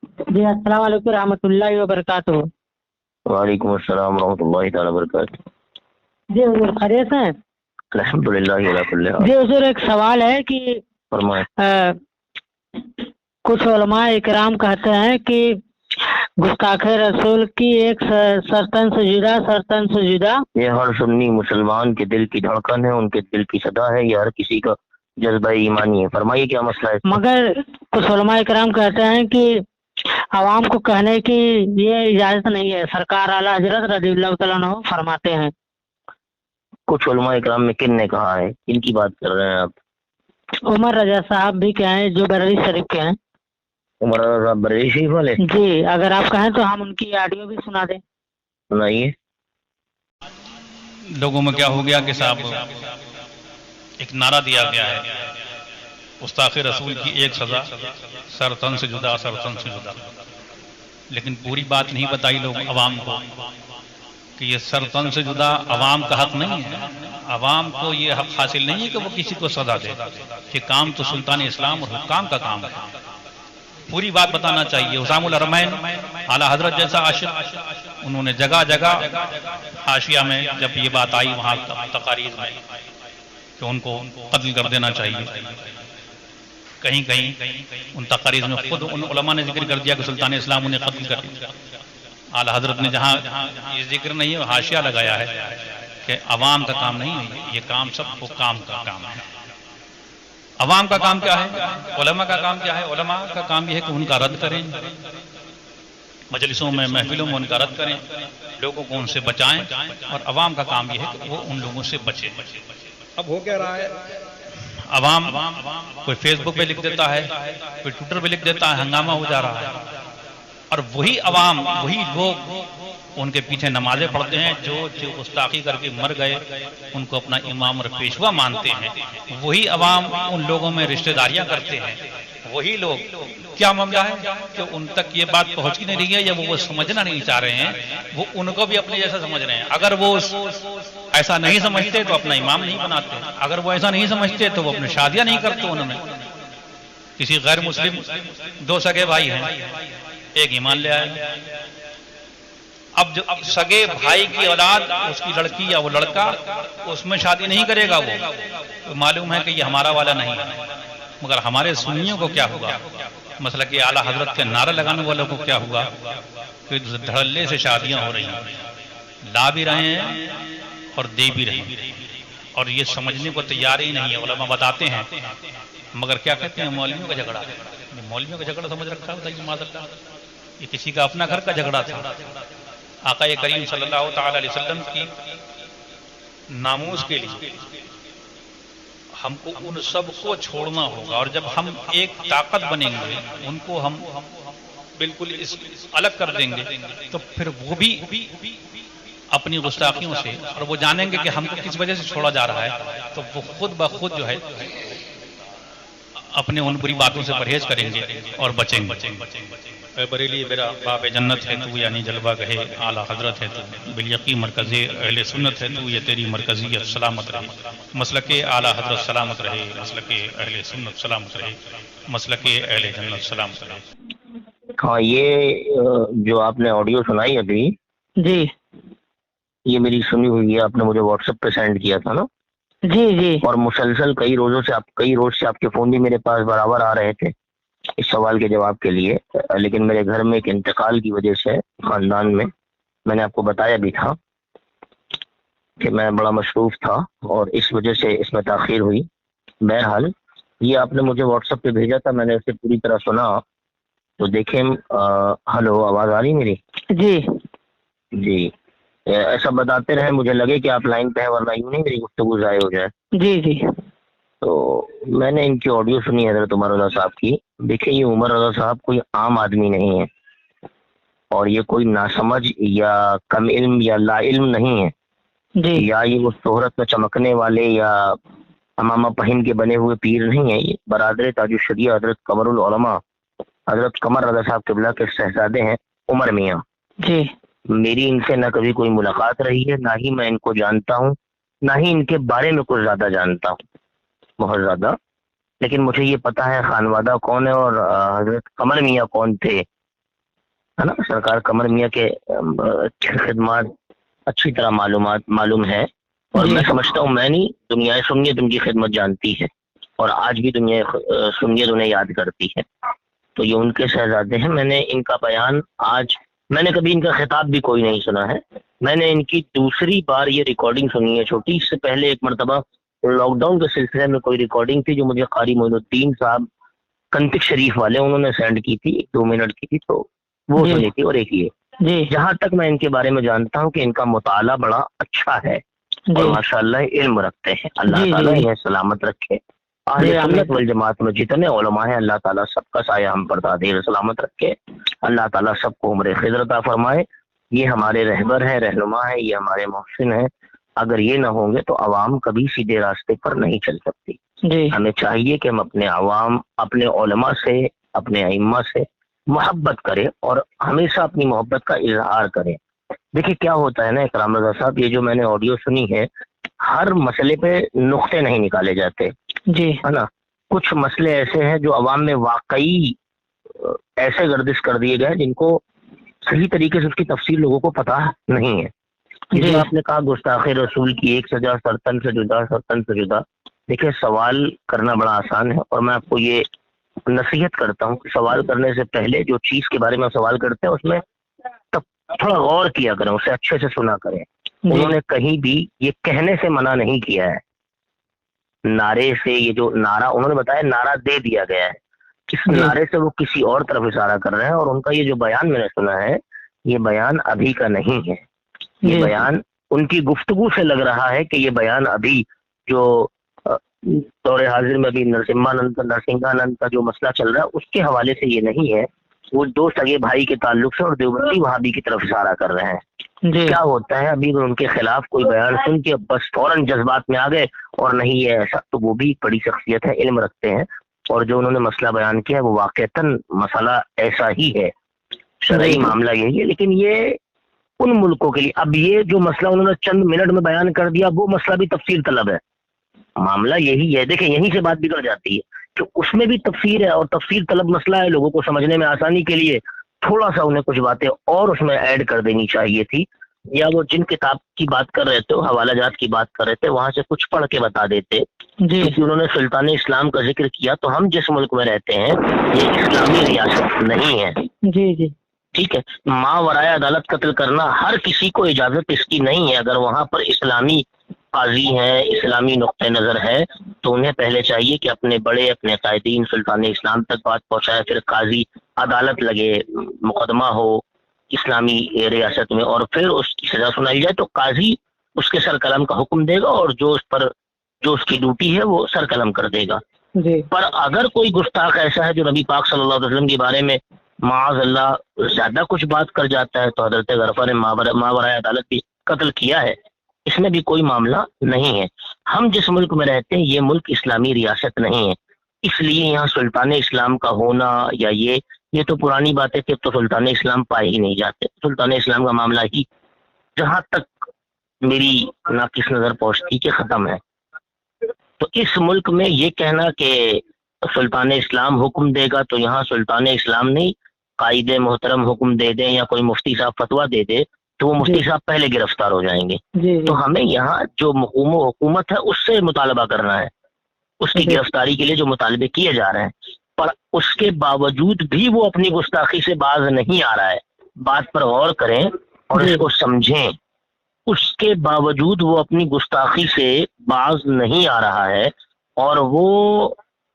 جی السلام علیکم رحمۃ اللہ وبرکاتہ۔ وعلیکم السلام ورحمۃ اللہ تعالیٰ وبرکاتہ۔ جی حضور خیریت ہیں؟ الحمد للہ علی کل حال۔ جی حضور ایک سوال ہے کہ فرمائیں۔ کچھ علماء اکرام کہتے ہیں کہ گستاخ رسول کی ایک سرتن سے جدا یہ ہر سنی مسلمان کے دل کی دھڑکن ہے، ان کے دل کی صدا ہے، یہ ہر کسی کا جذبہ ایمانی ہے۔ فرمائیے کیا مسئلہ ہے؟ مگر کچھ علماء اکرام کہتے ہیں کہ عوام کو کہنے کی یہ اجازت نہیں ہے، سرکار اعلیٰ حضرت رضی اللہ تعالیٰ عنہ فرماتے ہیں۔ کچھ علماء اکرام میں کن نے کہا ہے؟ کن کی بات کر رہے ہیں آپ؟ عمر رضا صاحب بھی کہیں جو بریلی شریف کے ہیں۔ عمر رضا صاحب بریلی شریف والے؟ جی اگر آپ کہیں تو ہم ان کی آڈیو بھی سنا دیں۔ سنائیے۔ لوگوں میں کیا ہو گیا کہ صاحب ایک نعرہ دیا گیا ہے گستاخ رسول کی ایک سزا سرتن سے جدا، سرتن سے جدا، لیکن پوری بات نہیں بتائی لوگ عوام کو کہ یہ سرتن سے جدا عوام کا حق نہیں ہے۔ عوام کو یہ حق حاصل نہیں ہے کہ وہ کسی کو سزا دے، کہ کام تو سلطان اسلام اور حکام کا کام ہے۔ پوری بات بتانا چاہیے۔ حسام الحرمین اعلیٰ حضرت جیسا عاشق، انہوں نے جگہ جگہ حاشیہ میں جب یہ بات آئی وہاں تقاریر میں کہ ان کو قتل کر دینا چاہیے، کہیں کہیں ان تقاریر میں خود ان علماء نے ذکر کر دیا کہ سلطان اسلام انہیں قتل کر دیا۔ اعلیٰ حضرت نے جہاں یہ ذکر نہیں ہے حاشیہ لگایا ہے کہ عوام کا کام نہیں ہے، یہ کام سب حکام کا کام ہے۔ عوام کا کام کیا ہے؟ علماء کا کام کیا ہے؟ علماء کا کام یہ ہے کہ ان کا رد کریں، مجلسوں میں محفلوں میں ان کا رد کریں، لوگوں کو ان سے بچائیں، اور عوام کا کام یہ ہے کہ وہ ان لوگوں سے بچے۔ اب ہو کیا رہا ہے؟ عوام کوئی فیس بک پہ لکھ دیتا ہے، کوئی ٹویٹر پہ لکھ دیتا ہے، ہنگامہ ہو جا رہا ہے، اور وہی عوام، وہی لوگ ان کے پیچھے نمازیں پڑھتے ہیں جو گستاخی کر کے مر گئے، ان کو اپنا امام اور پیشوا مانتے ہیں۔ وہی عوام ان لوگوں میں رشتہ داریاں کرتے ہیں۔ وہی لوگ، کیا معاملہ ہے کہ ان تک یہ بات پہنچ نہیں رہی ہے یا وہ سمجھنا نہیں چاہ رہے ہیں، وہ ان کو بھی اپنے جیسا سمجھ رہے ہیں۔ اگر وہ ایسا نہیں سمجھتے تو اپنا امام نہیں بناتے، اگر وہ ایسا نہیں سمجھتے تو وہ اپنے شادیاں نہیں کرتے۔ انہوں نے کسی غیر مسلم، دو سگے بھائی ہیں، ایک ایمان لے آئے، اب سگے بھائی کی اولاد، اس کی لڑکی یا وہ لڑکا، اس میں شادی نہیں کرے گا، وہ معلوم ہے کہ یہ ہمارا والا نہیں ہے۔ مگر ہمارے سنیوں کو کیا ہوگا؟ مسئلہ کہ اعلیٰ حضرت کے نعرہ لگانے والوں کو کیا ہوگا؟ کہ دھڑلے سے شادیاں ہو رہی ہیں، لا بھی رہے ہیں اور دے بھی رہے ہیں، اور یہ سمجھنے کو تیار ہی نہیں ہے۔ علماء بتاتے ہیں، مگر کیا کہتے ہیں؟ مولویوں کا جھگڑا۔ مولویوں کا جھگڑا سمجھ رکھا ہوتا ہے معذرت، یہ کسی کا اپنا گھر کا جھگڑا تھا۔ آقا کریم صلی اللہ تعالی علیہ وسلم کی ناموس کے لیے ہم کو ان سب کو چھوڑنا ہوگا، اور جب ہم ایک طاقت بنیں گے، ان کو ہم بالکل الگ کر دیں گے، تو پھر وہ بھی اپنی گستاخیوں سے، اور وہ جانیں گے کہ ہم کو کس وجہ سے چھوڑا جا رہا ہے، تو وہ خود بخود جو ہے اپنے ان بری باتوں سے پرہیز کریں گے اور بچیں گے۔ اے بریلی میرا باب جنت ہے تو، یعنی جلوہ گہے اعلیٰ حضرت ہے تو، بالیقین مرکز اہل سنت ہے تو، یہ تیری مرکزیت سلامت رہے، مسلک اعلیٰ حضرت سلامت رہے، مسلک اہل سنت سلامت رہے، مسلک اہل جنت سلامت رہے۔ ہاں، یہ جو آپ نے آڈیو سنائی ابھی، جی یہ میری سنی ہوئی ہے، آپ نے مجھے واٹس ایپ پہ سینڈ کیا تھا نا؟ جی جی، اور مسلسل کئی روز سے آپ کے فون بھی میرے پاس برابر آ رہے تھے اس سوال کے جواب کے لیے، لیکن میرے گھر میں ایک انتقال کی وجہ سے خاندان میں نے آپ کو بتایا بھی تھا کہ میں بڑا مصروف تھا اور اس وجہ سے اس میں تاخیر ہوئی۔ بہرحال یہ آپ نے مجھے واٹس ایپ پہ بھیجا تھا، میں نے اسے پوری طرح سنا، تو دیکھیں ہلو، آواز آ رہی میری؟ جی جی، ایسا بتاتے رہے، مجھے لگے کہ آپ لائن پہ ہیں، ورنہ یوں نہیں میری گفتگو ضائع ہو جائے۔ جی جی، تو میں نے ان کی آڈیو سنی حضرت عمر رضا صاحب کی۔ دیکھیں، یہ عمر رضا صاحب کوئی عام آدمی نہیں ہے، اور یہ کوئی ناسمجھ یا کم علم یا لا علم نہیں ہے، جی یا یہ وہ شہرت میں چمکنے والے یا امامہ پہن کے بنے ہوئے پیر نہیں ہیں۔ یہ برادر تاج الشریعہ حضرت قمر العلماء حضرت قمر رضا صاحب قبلہ کے شہزادے ہیں عمر میاں۔ جی، میری ان سے نہ کبھی کوئی ملاقات رہی ہے، نہ ہی میں ان کو جانتا ہوں، نہ ہی ان کے بارے میں کچھ زیادہ جانتا ہوں، بہت زیادہ، لیکن مجھے یہ پتا ہے خانوادہ کون ہے اور حضرت قمر میاں کون تھے، ہے نا. سرکار قمر میاں کے خدمات اچھی طرح معلوم ہے, اور میں سمجھتا ہوں میں نہیں, دنیا سنیت ان کی خدمت جانتی ہے, اور آج بھی دنیا سنیت انہیں یاد کرتی ہے. تو یہ ان کے شہزادے ہیں. میں نے ان کا بیان میں نے کبھی ان کا خطاب بھی کوئی نہیں سنا ہے. میں نے ان کی دوسری بار یہ ریکارڈنگ سنی ہے چھوٹی. اس سے پہلے ایک مرتبہ لاک ڈاؤن کے سلسلے میں کوئی ریکارڈنگ تھی جو مجھے قاری معین الدین صاحب کنتک شریف والے انہوں نے سینڈ کی تھی, 2 منٹ کی تھی, تو وہ سنی تھی. اور ایک یہ جہاں تک میں ان کے بارے میں جانتا ہوں کہ ان کا مطالعہ بڑا اچھا ہے اور ماشاءاللہ علم رکھتے ہیں. اللہ تعالیٰ انہیں سلامت رکھے. اہل سنت والجماعت میں جتنے علماء ہیں اللہ تعالیٰ سب کا سایہ ہم پر دائر سلامت رکھے. اللہ تعالیٰ سب کو عمر خضر عطا فرمائے. یہ ہمارے رہبر ہیں, رہنما ہیں, یہ ہمارے محسن ہیں. اگر یہ نہ ہوں گے تو عوام کبھی سیدھے راستے پر نہیں چل سکتی. ہمیں چاہیے کہ ہم اپنے عوام, اپنے علماء سے, اپنے ائمہ سے محبت کریں اور ہمیشہ اپنی محبت کا اظہار کریں. دیکھیں کیا ہوتا ہے نا اکرام رضا صاحب, یہ جو میں نے آڈیو سنی ہے, ہر مسئلے پہ نقطے نہیں نکالے جاتے, ہے نا. کچھ مسئلے ایسے ہیں جو عوام میں واقعی ایسے گردش کر دیے گئے جن کو صحیح طریقے سے اس کی تفصیل لوگوں کو پتہ نہیں ہے. جس آپ نے کہا گستاخ رسول کی ایک سزا سرطن سے جدا, سرطن سے جدا. دیکھیں سوال کرنا بڑا آسان ہے, اور میں آپ کو یہ نصیحت کرتا ہوں کہ سوال کرنے سے پہلے جو چیز کے بارے میں سوال کرتے ہیں اس میں تھوڑا غور کیا کریں, اسے اچھے سے سنا کریں. انہوں نے کہیں بھی یہ کہنے سے منع نہیں کیا ہے. نعرے سے, یہ جو نعرہ انہوں نے بتایا نعرہ دے دیا گیا ہے, اس نعرے سے وہ کسی اور طرف اشارہ کر رہے ہیں. اور ان کا یہ جو بیان میں نے سنا ہے یہ بیان ابھی کا نہیں ہے. یہ بیان ان کی گفتگو سے لگ رہا ہے کہ یہ بیان ابھی جو دور حاضر میں ابھی نرسنگانند کا جو مسئلہ چل رہا ہے اس کے حوالے سے یہ نہیں ہے. وہ دو سگے بھائی کے تعلق سے اور دیوبندی وہابی کی طرف اشارہ کر رہے ہیں. کیا ہوتا ہے ابھی ان کے خلاف کوئی بیان سن کے بس فوراً جذبات میں آ گئے, اور نہیں یہ ایسا, تو وہ بھی بڑی شخصیت ہے, علم رکھتے ہیں, اور جو انہوں نے مسئلہ بیان کیا ہے وہ واقعتاً مسئلہ ایسا ہی ہے, شرعی معاملہ یہی ہے. لیکن یہ ان ملکوں کے لیے, اب یہ جو مسئلہ انہوں نے چند منٹ میں بیان کر دیا وہ مسئلہ بھی تفصیل طلب ہے. معاملہ یہی ہے, دیکھیں یہیں سے بات بگڑ جاتی ہے کہ اس میں بھی تفسیر ہے اور تفصیل طلب مسئلہ ہے. لوگوں کو سمجھنے میں آسانی کے لیے تھوڑا سا انہیں کچھ باتیں اور اس میں ایڈ کر دینی چاہیے تھی, یا وہ جن کتاب کی بات کر رہے تھے, حوالہ جات کی بات کر رہے تھے, وہاں سے کچھ پڑھ کے بتا دیتے. کیونکہ انہوں نے سلطان اسلام کا ذکر کیا, تو ہم جس ملک میں رہتے ہیں یہ اسلامی ریاست نہیں ہے. جی ٹھیک ہے. ماں ورائے عدالت قتل کرنا ہر کسی کو اجازت اس کی نہیں ہے. اگر وہاں پر اسلامی قاضی ہیں, اسلامی نقطۂ نظر ہے, تو انہیں پہلے چاہیے کہ اپنے بڑے, اپنے قائدین سلطان اسلام تک بات پہنچائے, پھر قاضی عدالت لگے, مقدمہ ہو اسلامی ریاست میں, اور پھر اس کی سزا سنائی جائے. تو قاضی اس کے سر قلم کا حکم دے گا اور جو اس کی ڈیوٹی ہے وہ سر قلم کر دے گا. پر اگر کوئی گستاخ ایسا ہے جو نبی پاک صلی اللہ علیہ وسلم کے بارے میں معاذ اللہ زیادہ کچھ بات کر جاتا ہے, تو حضرت غرفہ نے ماورائے عدالت بھی قتل کیا ہے. اس میں بھی کوئی معاملہ نہیں ہے. ہم جس ملک میں رہتے ہیں یہ ملک اسلامی ریاست نہیں ہے, اس لیے یہاں سلطان اسلام کا ہونا یا یہ تو پرانی بات ہے کہ تو سلطان اسلام پائے ہی نہیں جاتے. سلطان اسلام کا معاملہ ہی جہاں تک میری ناقص نظر پہنچتی کہ ختم ہے. تو اس ملک میں یہ کہنا کہ سلطان اسلام حکم دے گا تو یہاں سلطان اسلام نہیں, قائد محترم حکم دے دیں یا کوئی مفتی صاحب فتویٰ دے دے تو وہ مفتی صاحب پہلے گرفتار ہو جائیں گے. تو ہمیں یہاں جو حکومت ہے اس سے مطالبہ کرنا ہے, اس کی گرفتاری کے لیے جو مطالبے کیے جا رہے ہیں, پر اس کے باوجود بھی وہ اپنی گستاخی سے باز نہیں آ رہا ہے. بات پر غور کریں اور اس کو سمجھیں. اس کے باوجود وہ اپنی گستاخی سے باز نہیں آ رہا ہے, اور وہ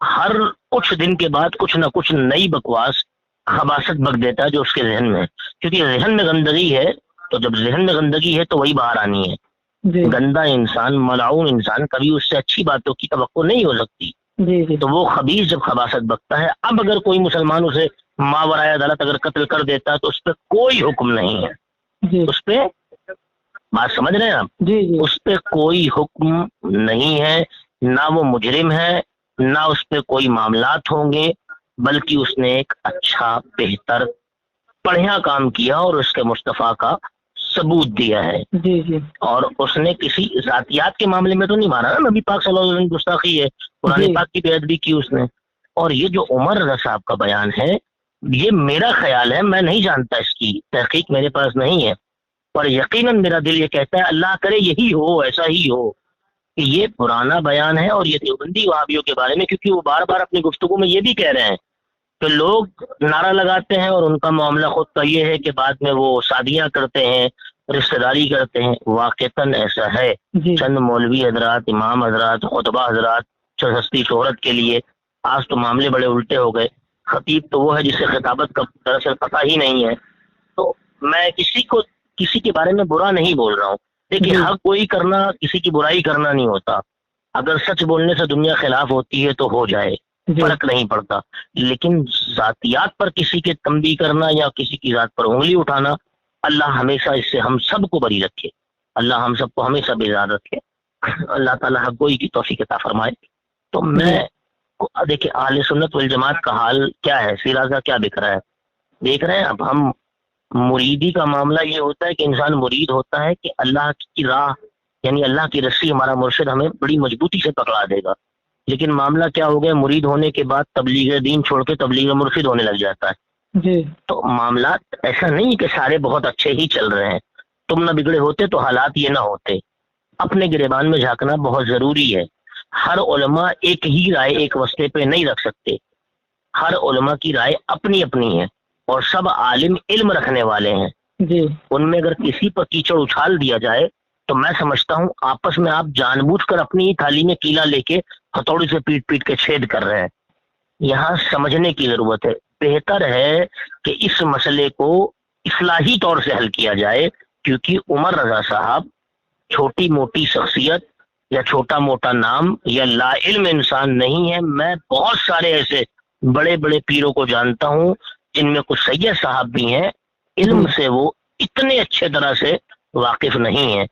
ہر کچھ دن کے بعد کچھ نہ کچھ نئی بکواس خباثت بک دیتا ہے جو اس کے ذہن میں ہے. کیونکہ ذہن میں گندگی ہے, تو جب ذہن میں گندگی ہے تو وہی باہر آنی ہے. گندا انسان, ملعون انسان, کبھی اس سے اچھی باتوں کی توقع نہیں ہو سکتی. تو وہ خبیث جب خباثت بکتا ہے, اب اگر کوئی مسلمان اسے ماورائے عدالت اگر قتل کر دیتا تو اس پہ کوئی حکم نہیں ہے. اس پہ بات سمجھ رہے ہیں آپ؟ اس پہ کوئی حکم نہیں ہے, نہ وہ مجرم ہے, نہ اس پہ کوئی معاملات ہوں گے, بلکہ اس نے ایک اچھا, بہتر, بڑھیا کام کیا اور اس کے مصطفیٰ کا ثبوت دیا ہے. اور اس نے کسی ذاتیات کے معاملے میں تو نہیں مارا نا, نبی پاک صلی اللہ علیہ وسلم گستاخی ہے, قرآن پاک کی بے ادبی کی اس نے. اور یہ جو عمر رضا صاحب کا بیان ہے یہ میرا خیال ہے، میں نہیں جانتا، اس کی تحقیق میرے پاس نہیں ہے، پر یقیناً میرا دل یہ کہتا ہے اللہ کرے یہی ہو، ایسا ہی ہو کہ یہ پرانا بیان ہے اور یہ دیوبندی وہابیوں کے بارے میں، کیونکہ وہ بار بار اپنی گفتگو میں یہ بھی کہہ رہے ہیں کہ لوگ نعرہ لگاتے ہیں اور ان کا معاملہ خود کا یہ ہے کہ بعد میں وہ شادیاں کرتے ہیں، رشتہ داری کرتے ہیں۔ واقعتاً ایسا ہے، جی چند مولوی حضرات، امام حضرات، خطبہ حضرات سستی شہرت کے لیے آج تو معاملے بڑے الٹے ہو گئے۔ خطیب تو وہ ہے جسے خطابت کا دراصل پتہ ہی نہیں ہے۔ تو میں کسی کے بارے میں برا نہیں بول رہا ہوں، دیکھیے جی حق کوئی کرنا کسی کی برائی کرنا نہیں ہوتا، اگر سچ بولنے سے دنیا خلاف ہوتی ہے تو ہو جائے، جی فرق نہیں پڑتا، لیکن ذاتیات پر کسی کے تنبیہ کرنا یا کسی کی ذات پر انگلی اٹھانا، اللہ ہمیشہ اس سے ہم سب کو بری رکھے، اللہ ہم سب کو ہمیشہ بیزار رکھے، اللہ تعالیٰ حق گوئی کی توفیق عطا فرمائے۔ تو میں دیکھیں اہل سنت والجماعت کا حال کیا ہے، سیرازہ کیا بک رہا ہے دیکھ رہے ہیں۔ اب ہم مریدی کا معاملہ یہ ہوتا ہے کہ انسان مرید ہوتا ہے کہ اللہ کی راہ یعنی اللہ کی رسی ہمارا مرشد ہمیں بڑی مضبوطی سے پکڑا دے گا، لیکن معاملہ کیا ہو گیا، مرید ہونے کے بعد تبلیغ دین چھوڑ کے تبلیغ مرشد ہونے لگ جاتا ہے۔ جی تو معاملات ایسا نہیں کہ سارے بہت اچھے ہی چل رہے ہیں، تم نہ بگڑے ہوتے تو حالات یہ نہ ہوتے۔ اپنے گریبان میں جھانکنا بہت ضروری ہے۔ ہر علماء ایک ہی رائے ایک وسطے پہ نہیں رکھ سکتے، ہر علماء کی رائے اپنی اپنی ہے اور سب عالم علم رکھنے والے ہیں، جی ان میں اگر کسی پر کیچڑ اچھال دیا جائے تو میں سمجھتا ہوں آپس میں آپ جان بوجھ کر اپنی ہی تھالی میں کیلا لے کے ہتھوڑی سے پیٹ پیٹ کے چھید کر رہے ہیں۔ یہاں سمجھنے کی ضرورت ہے، بہتر ہے کہ اس مسئلے کو اصلاحی طور سے حل کیا جائے، کیونکہ عمر رضا صاحب چھوٹی موٹی شخصیت یا چھوٹا موٹا نام یا لا علم انسان نہیں ہے۔ میں بہت سارے ایسے بڑے بڑے پیروں کو جانتا ہوں جن میں کچھ سید صاحب بھی ہیں، علم سے وہ اتنے اچھے طرح سے واقف نہیں ہیں۔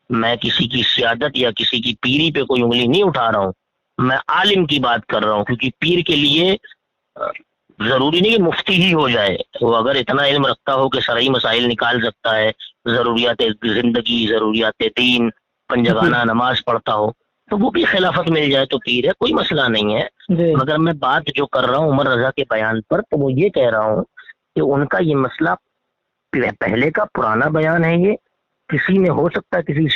میں کسی کی سیادت یا کسی کی پیری پہ کوئی انگلی نہیں اٹھا رہا ہوں، میں عالم کی بات کر رہا ہوں، کیونکہ پیر کے لیے ضروری نہیں کہ مفتی ہی ہو جائے، وہ اگر اتنا علم رکھتا ہو کہ شرعی مسائل نکال سکتا ہے، ضروریات زندگی، ضروریات دین، پنجگانہ نماز پڑھتا ہو، تو وہ بھی خلافت مل جائے تو پیر ہے، کوئی مسئلہ نہیں ہے۔ جی مگر میں بات جو کر رہا ہوں عمر رضا کے بیان پر، تو وہ یہ کہہ رہا ہوں کہ ان کا یہ مسئلہ پہلے کا پرانا بیان ہے، یہ کسی نے ہو سکتا ہے کسی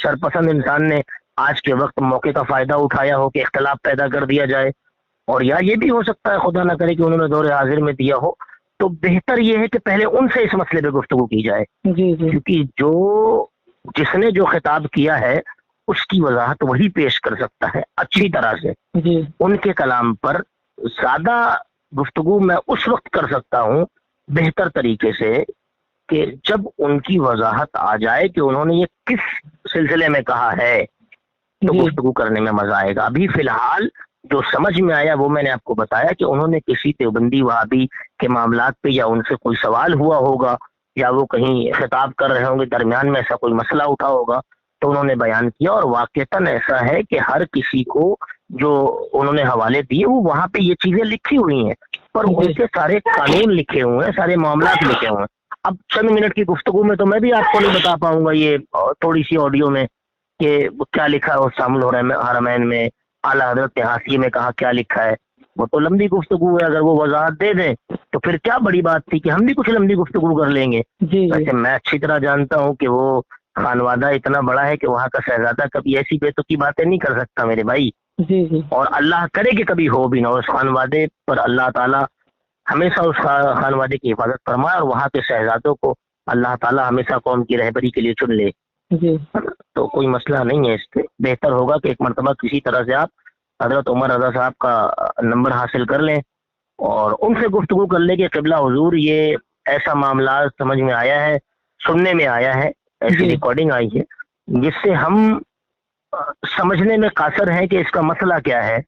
شرپسند انسان نے آج کے وقت موقع کا فائدہ اٹھایا ہو کہ اختلاف پیدا کر دیا جائے، اور یا یہ بھی ہو سکتا ہے خدا نہ کرے کہ انہوں نے دور حاضر میں دیا ہو، تو بہتر یہ ہے کہ پہلے ان سے اس مسئلے پہ گفتگو کی جائے، جی جی کیونکہ جس نے جو خطاب کیا ہے اس کی وضاحت وہی پیش کر سکتا ہے اچھی طرح سے۔ جی ان کے کلام پر زیادہ گفتگو میں اس وقت کر سکتا ہوں بہتر طریقے سے کہ جب ان کی وضاحت آ جائے کہ انہوں نے یہ کس سلسلے میں کہا ہے، تو جی گفتگو کرنے میں مزہ آئے گا۔ ابھی فی الحال جو سمجھ میں آیا وہ میں نے آپ کو بتایا کہ انہوں نے کسی دیوبندی وہابی کے معاملات پہ یا ان سے کوئی سوال ہوا ہوگا یا وہ کہیں خطاب کر رہے ہوں گے، درمیان میں ایسا کوئی مسئلہ اٹھا ہوگا تو انہوں نے بیان کیا، اور واقعتاً ایسا ہے کہ ہر کسی کو جو انہوں نے حوالے دیے وہ وہاں پہ یہ چیزیں لکھی ہوئی ہیں، پر ان کے سارے قانون لکھے ہوئے ہیں، سارے معاملات لکھے ہوئے ہیں۔ اب چند منٹ کی گفتگو میں تو میں بھی آپ کو نہیں بتا پاؤں گا یہ تھوڑی سی آڈیو میں کہ کیا لکھا ہے شامل ہو رہا ہے حرمین میں، اعلیٰ حضرت حاشیے میں کہا کیا لکھا ہے، وہ تو لمبی گفتگو ہے، اگر وہ وضاحت دے دیں تو پھر کیا بڑی بات تھی کہ ہم بھی کچھ لمبی گفتگو کر لیں گے۔ جی ویسے میں اچھی طرح جانتا ہوں کہ وہ خانوادہ اتنا بڑا ہے کہ وہاں کا شہزادہ کبھی ایسی بے تکی باتیں نہیں کر سکتا میرے بھائی، جی جی اور اللہ کرے کہ کبھی ہو بھی نہ، اس خانوادے پر اللہ تعالیٰ ہمیشہ اس خانوادے کی حفاظت فرمائے، اور وہاں کے شہزادوں کو اللہ تعالیٰ ہمیشہ قوم کی رہبری کے لیے چن لے، جی تو کوئی مسئلہ نہیں ہے اس پہ۔ بہتر ہوگا کہ ایک مرتبہ کسی طرح سے آپ حضرت عمر رضا صاحب کا نمبر حاصل کر لیں اور ان سے گفتگو کر لیں کہ قبلہ حضور یہ ایسا معاملات سمجھ میں آیا ہے، سننے میں آیا ہے، ایسی ریکارڈنگ آئی ہے جس سے ہم سمجھنے میں قاصر ہیں کہ اس کا مسئلہ کیا ہے،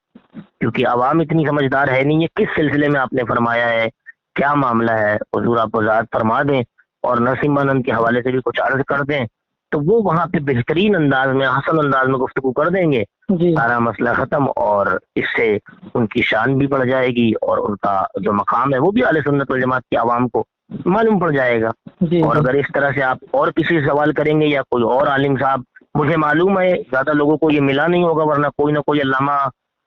کیونکہ عوام اتنی سمجھدار ہے نہیں، یہ کس سلسلے میں آپ نے فرمایا ہے، کیا معاملہ ہے، حضور آپ وضاحت فرما دیں اور نرسمہانند کے حوالے سے بھی کچھ عرض کر دیں تو وہ وہاں پہ بہترین انداز میں، حسن انداز میں گفتگو کر دیں گے، جی سارا مسئلہ ختم، اور اس سے ان کی شان بھی بڑھ جائے گی اور ان کا جو مقام ہے وہ بھی اہل سنت والجماعت کی عوام کو معلوم پڑ جائے گا۔ جی اور اگر اس طرح سے آپ اور کسی سے سوال کریں گے یا کوئی اور عالم صاحب، مجھے معلوم ہے زیادہ لوگوں کو یہ ملا نہیں ہوگا، ورنہ کوئی نہ کوئی علامہ